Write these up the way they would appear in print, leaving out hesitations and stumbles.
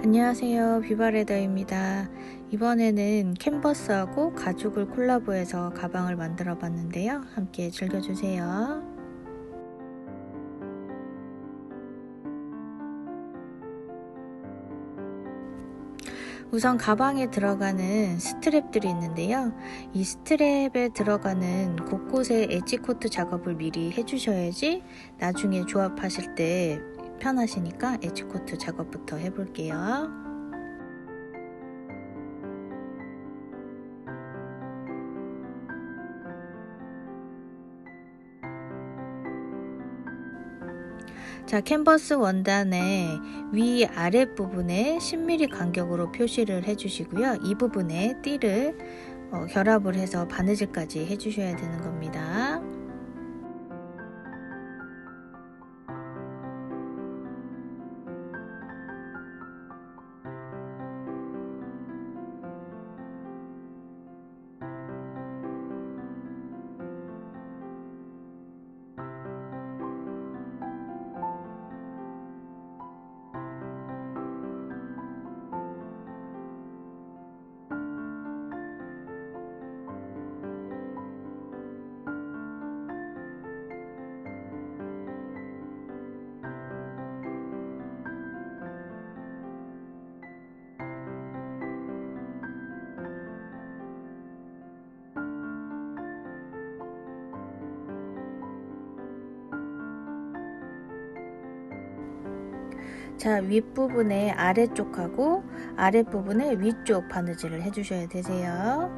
안녕하세요, 비바레더입니다. 이번에는 캔버스하고 가죽을 콜라보해서 가방을 만들어 봤는데요. 함께 즐겨주세요. 우선 가방에 들어가는 스트랩들이 있는데요. 이 스트랩에 들어가는 곳곳에 엣지 코트 작업을 미리 해주셔야지 나중에 조합하실 때 편하시니까 엣지 코트 작업부터 해볼게요. 자, 캔버스 원단의 위 아랫 부분에 10mm 간격으로 표시를 해주시고요. 이 부분에 띠를 결합을 해서 바느질까지 해주셔야 되는 겁니다. 자, 윗부분에 아래쪽하고 아랫부분에 위쪽 바느질을 해주셔야 되세요.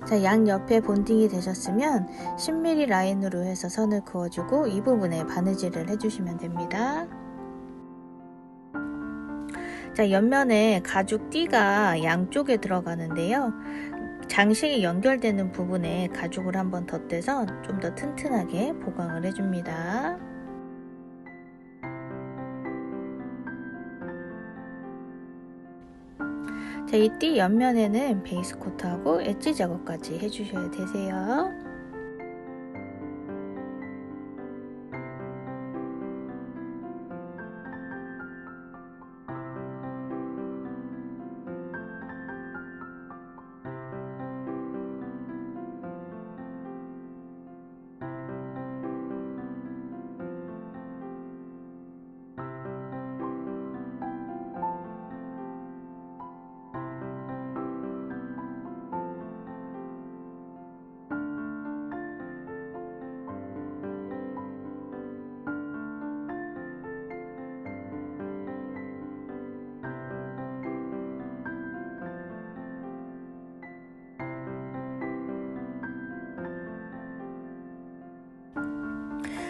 자, 양옆에 본딩이 되셨으면 10mm 라인으로 해서 선을 그어주고 이 부분에 바느질을 해주시면 됩니다. 자, 옆면에 가죽 띠가 양쪽에 들어가는데요. 장식이 연결되는 부분에 가죽을 한번 덧대서 좀 더 튼튼하게 보강을 해줍니다. 자, 이 띠 옆면에는 베이스 코트하고 엣지 작업까지 해주셔야 되세요.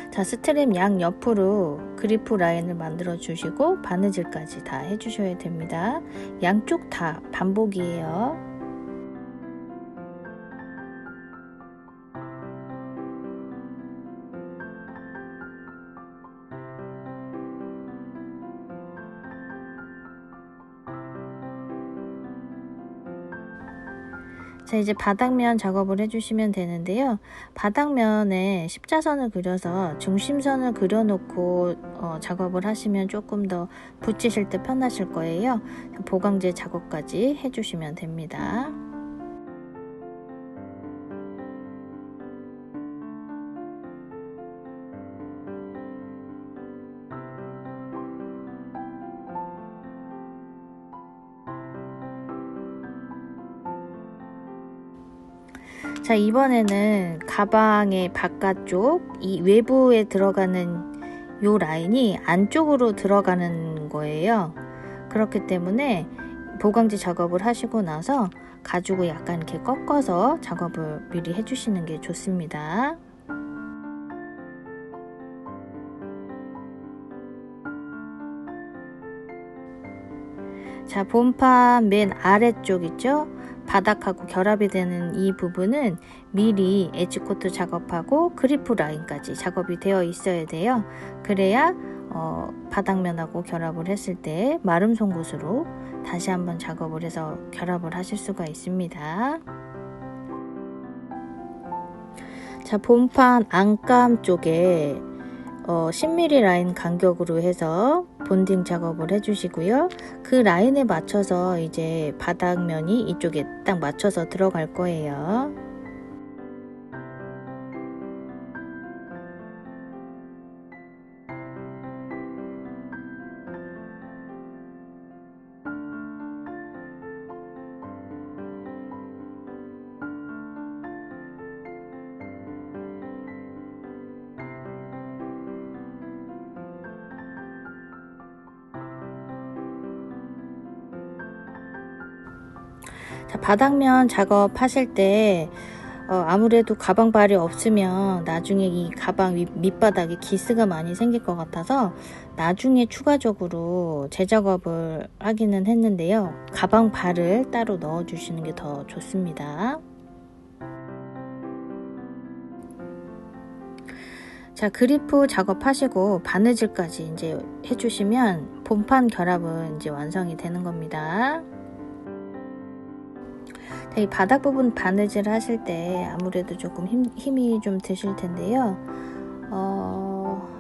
자, 스트랩 양옆으로 그리프 라인을 만들어 주시고 바느질까지 다 해주셔야 됩니다. 양쪽 다 반복이에요. 자, 이제 바닥면 작업을 해주시면 되는데요. 바닥면에 십자선을 그려서 중심선을 그려놓고 작업을 하시면 조금 더 붙이실 때 편하실 거예요. 보강제 작업까지 해주시면 됩니다. 자, 이번에는 가방의 바깥쪽 이 외부에 들어가는 요 라인이 안쪽으로 들어가는 거예요. 그렇기 때문에 보강지 작업을 하시고 나서 가죽을 약간 이렇게 꺾어서 작업을 미리 해주시는 게 좋습니다. 자, 본판 맨 아래쪽 있죠? 바닥하고 결합이 되는 이 부분은 미리 엣지코트 작업하고 그리프 라인까지 작업이 되어 있어야 돼요. 그래야 바닥면하고 결합을 했을 때 마름 송곳으로 다시 한번 작업을 해서 결합을 하실 수가 있습니다. 자, 본판 안감 쪽에 10mm 라인 간격으로 해서 본딩 작업을 해주시고요. 그 라인에 맞춰서 이제 바닥면이 이쪽에 딱 맞춰서 들어갈 거예요. 자, 바닥면 작업하실 때 아무래도 가방 발이 없으면 나중에 이 가방 밑바닥에 기스가 많이 생길 것 같아서 나중에 추가적으로 재작업을 하기는 했는데요. 가방 발을 따로 넣어 주시는 게 더 좋습니다. 자, 그리프 작업하시고 바느질까지 이제 해주시면 본판 결합은 이제 완성이 되는 겁니다. 이 바닥 부분 바느질 하실 때 아무래도 조금 힘이 좀 드실 텐데요.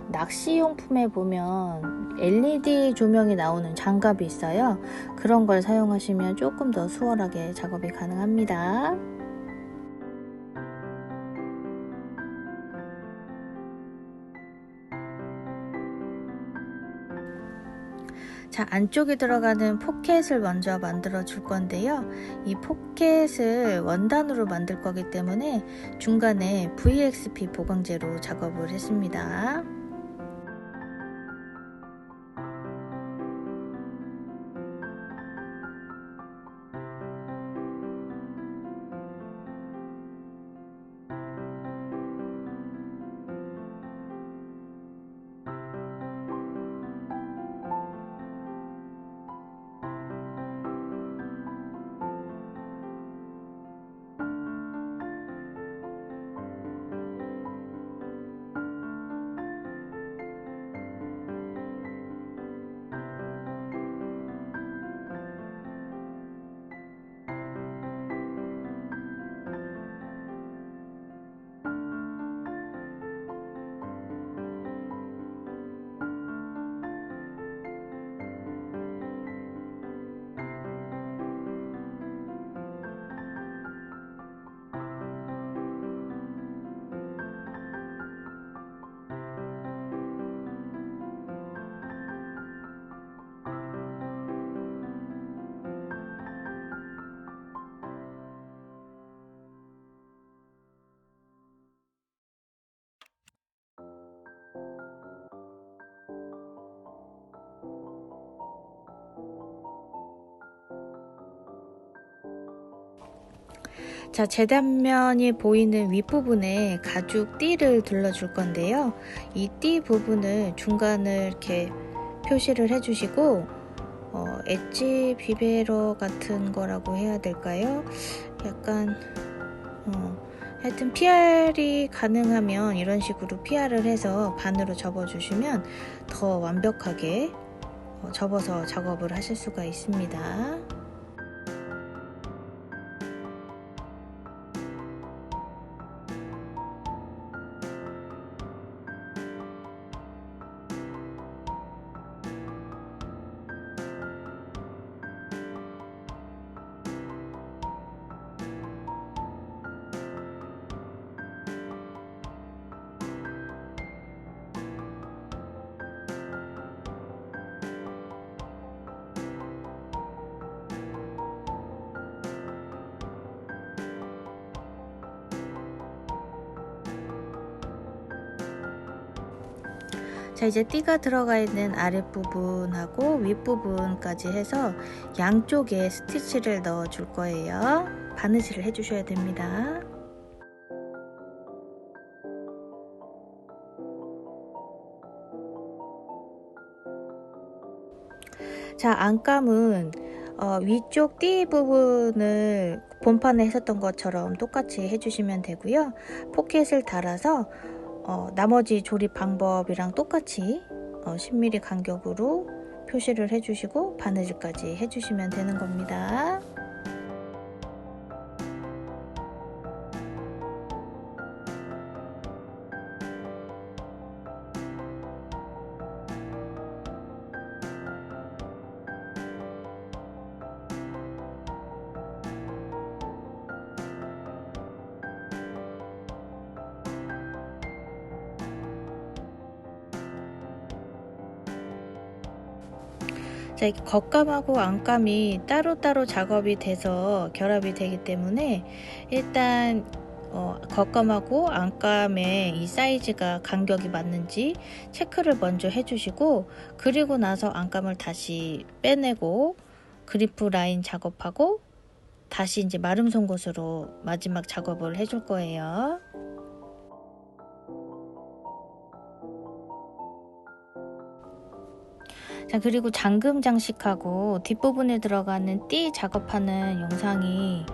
낚시용품에 보면 LED 조명이 나오는 장갑이 있어요. 그런 걸 사용하시면 조금 더 수월하게 작업이 가능합니다. 자, 안쪽에 들어가는 포켓을 먼저 만들어 줄 건데요. 이 포켓을 원단으로 만들 거기 때문에 중간에 VXP 보강제로 작업을 했습니다. 자, 재단면이 보이는 윗부분에 가죽 띠를 둘러줄 건데요. 이 띠 부분을 중간을 이렇게 표시를 해주시고 엣지 비베러 같은 거라고 해야 될까요? 약간 하여튼 PR이 가능하면 이런 식으로 PR을 해서 반으로 접어주시면 더 완벽하게 접어서 작업을 하실 수가 있습니다. 자, 이제 띠가 들어가 있는 아랫부분하고 윗부분까지 해서 양쪽에 스티치를 넣어 줄 거예요. 바느질을 해 주셔야 됩니다. 자, 안감은 위쪽 띠 부분을 본판에 했었던 것처럼 똑같이 해주시면 되고요. 포켓을 달아서 나머지 조립 방법이랑 똑같이 10mm 간격으로 표시를 해주시고 바느질까지 해주시면 되는 겁니다. 자, 이렇게 겉감하고 안감이 따로따로 작업이 돼서 결합이 되기 때문에 일단 겉감하고 안감의 이 사이즈가 간격이 맞는지 체크를 먼저 해주시고, 그리고 나서 안감을 다시 빼내고 그리프 라인 작업하고 다시 이제 마름 송곳으로 마지막 작업을 해줄 거예요. 자, 그리고 잠금 장식하고 뒷부분에 들어가는 띠 작업하는 영상이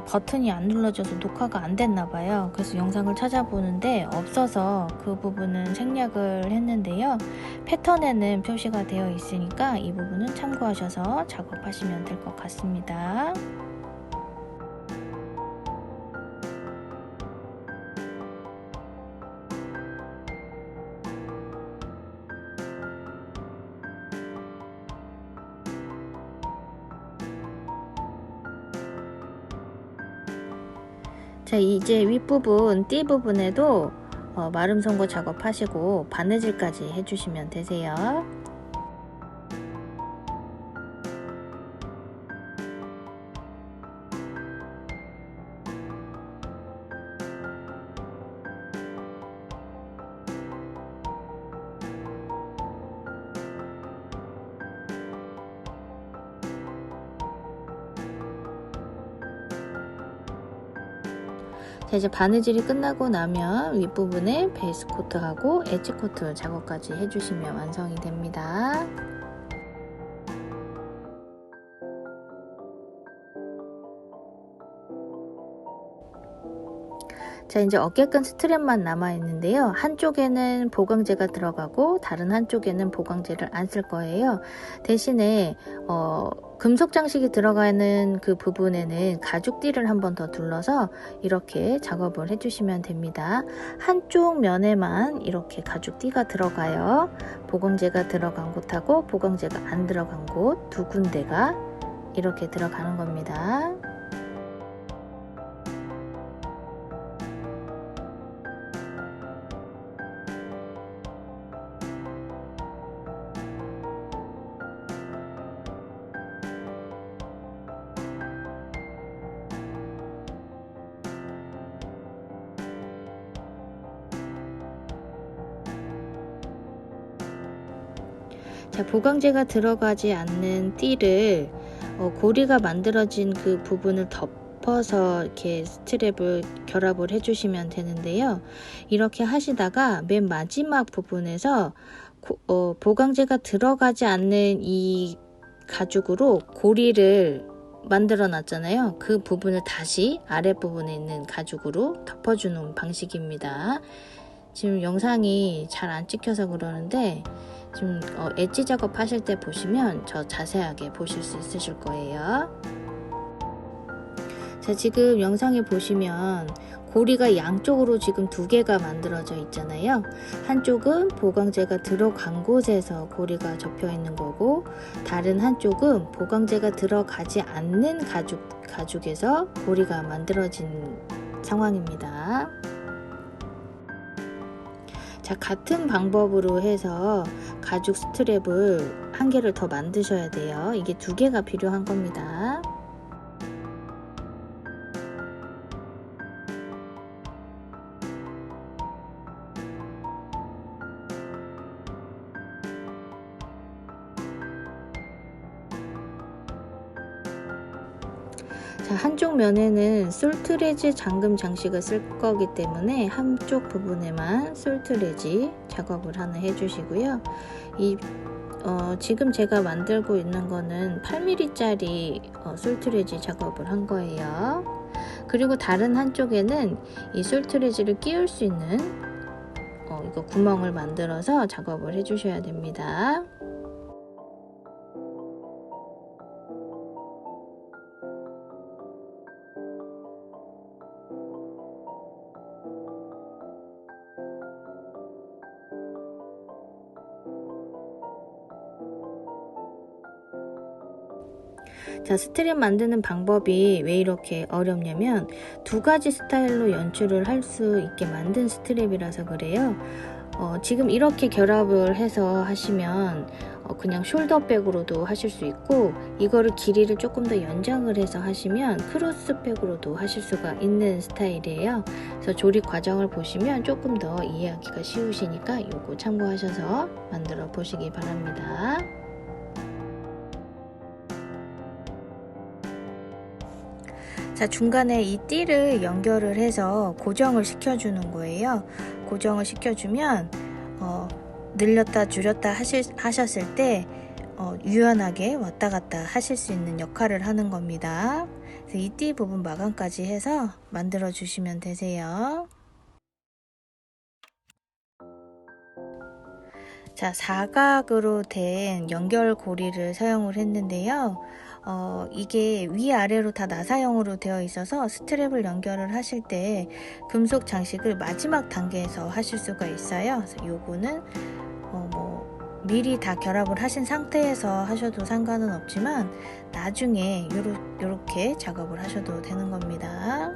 버튼이 안 눌러져서 녹화가 안 됐나 봐요. 그래서 영상을 찾아보는데 없어서 그 부분은 생략을 했는데요. 패턴에는 표시가 되어 있으니까 이 부분은 참고하셔서 작업하시면 될 것 같습니다. 자, 이제 윗부분 띠 부분에도 마름 송곳 작업하시고 바느질까지 해주시면 되세요. 자, 이제 바느질이 끝나고 나면 윗부분에 베이스 코트하고 엣지 코트 작업까지 해주시면 완성이 됩니다. 자, 이제 어깨끈 스트랩만 남아 있는데요. 한쪽에는 보강제가 들어가고 다른 한쪽에는 보강제를 안 쓸 거예요. 대신에 금속 장식이 들어가는 그 부분에는 가죽띠를 한 번 더 둘러서 이렇게 작업을 해주시면 됩니다. 한쪽 면에만 이렇게 가죽띠가 들어가요. 보강제가 들어간 곳하고 보강제가 안 들어간 곳 두 군데가 이렇게 들어가는 겁니다. 자, 보강제가 들어가지 않는 띠를 고리가 만들어진 그 부분을 덮어서 이렇게 스트랩을 결합을 해주시면 되는데요. 이렇게 하시다가 맨 마지막 부분에서 보강제가 들어가지 않는 이 가죽으로 고리를 만들어 놨잖아요. 그 부분을 다시 아랫부분에 있는 가죽으로 덮어주는 방식입니다. 지금 영상이 잘 안 찍혀서 그러는데 좀 엣지 작업 하실 때 보시면 저 자세하게 보실 수 있으실 거예요. 자, 지금 영상에 보시면 고리가 양쪽으로 지금 두 개가 만들어져 있잖아요. 한쪽은 보강제가 들어간 곳에서 고리가 접혀 있는 거고, 다른 한쪽은 보강제가 들어가지 않는 가죽에서 고리가 만들어진 상황입니다. 자, 같은 방법으로 해서 가죽 스트랩을 한 개를 더 만드셔야 돼요. 이게 두 개가 필요한 겁니다. 자, 한쪽 면에는 솔트레지 잠금 장식을 쓸 거기 때문에 한쪽 부분에만 솔트레지 작업을 하나 해주시고요. 지금 제가 만들고 있는 거는 8mm짜리 솔트레지 작업을 한 거예요. 그리고 다른 한쪽에는 이 솔트레지를 끼울 수 있는 이거 구멍을 만들어서 작업을 해주셔야 됩니다. 자, 스트랩 만드는 방법이 왜 이렇게 어렵냐면 두 가지 스타일로 연출을 할 수 있게 만든 스트랩이라서 그래요. 지금 이렇게 결합을 해서 하시면 그냥 숄더백으로도 하실 수 있고, 이거를 길이를 조금 더 연장을 해서 하시면 크로스백으로도 하실 수가 있는 스타일이에요. 그래서 조립 과정을 보시면 조금 더 이해하기가 쉬우시니까 이거 참고하셔서 만들어 보시기 바랍니다. 자, 중간에 이 띠를 연결을 해서 고정을 시켜주는 거예요. 고정을 시켜주면 늘렸다 줄였다 하셨을 때 유연하게 왔다 갔다 하실 수 있는 역할을 하는 겁니다. 그래서 이 띠 부분 마감까지 해서 만들어 주시면 되세요. 자, 사각으로 된 연결고리를 사용을 했는데요. 이게 위아래로 다 나사형으로 되어 있어서 스트랩을 연결을 하실 때 금속 장식을 마지막 단계에서 하실 수가 있어요. 그래서 요거는 미리 다 결합을 하신 상태에서 하셔도 상관은 없지만 나중에 요렇게 작업을 하셔도 되는 겁니다.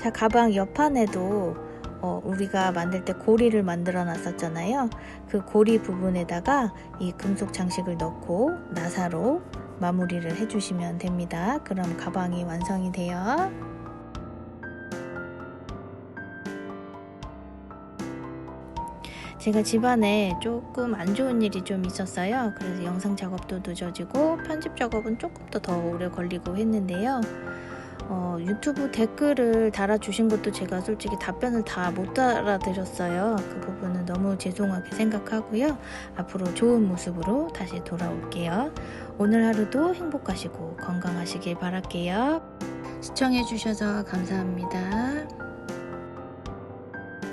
자, 가방 옆판에도 우리가 만들 때 고리를 만들어 놨었잖아요. 그 고리 부분에다가 이 금속 장식을 넣고 나사로 마무리를 해주시면 됩니다. 그럼 가방이 완성이 돼요. 제가 집안에 조금 안 좋은 일이 좀 있었어요. 그래서 영상 작업도 늦어지고 편집 작업은 조금 더 오래 걸리고 했는데요. 유튜브 댓글을 달아주신 것도 제가 솔직히 답변을 다 못 알아들었어요. 그 부분은 너무 죄송하게 생각하고요. 앞으로 좋은 모습으로 다시 돌아올게요. 오늘 하루도 행복하시고 건강하시길 바랄게요. 시청해주셔서 감사합니다.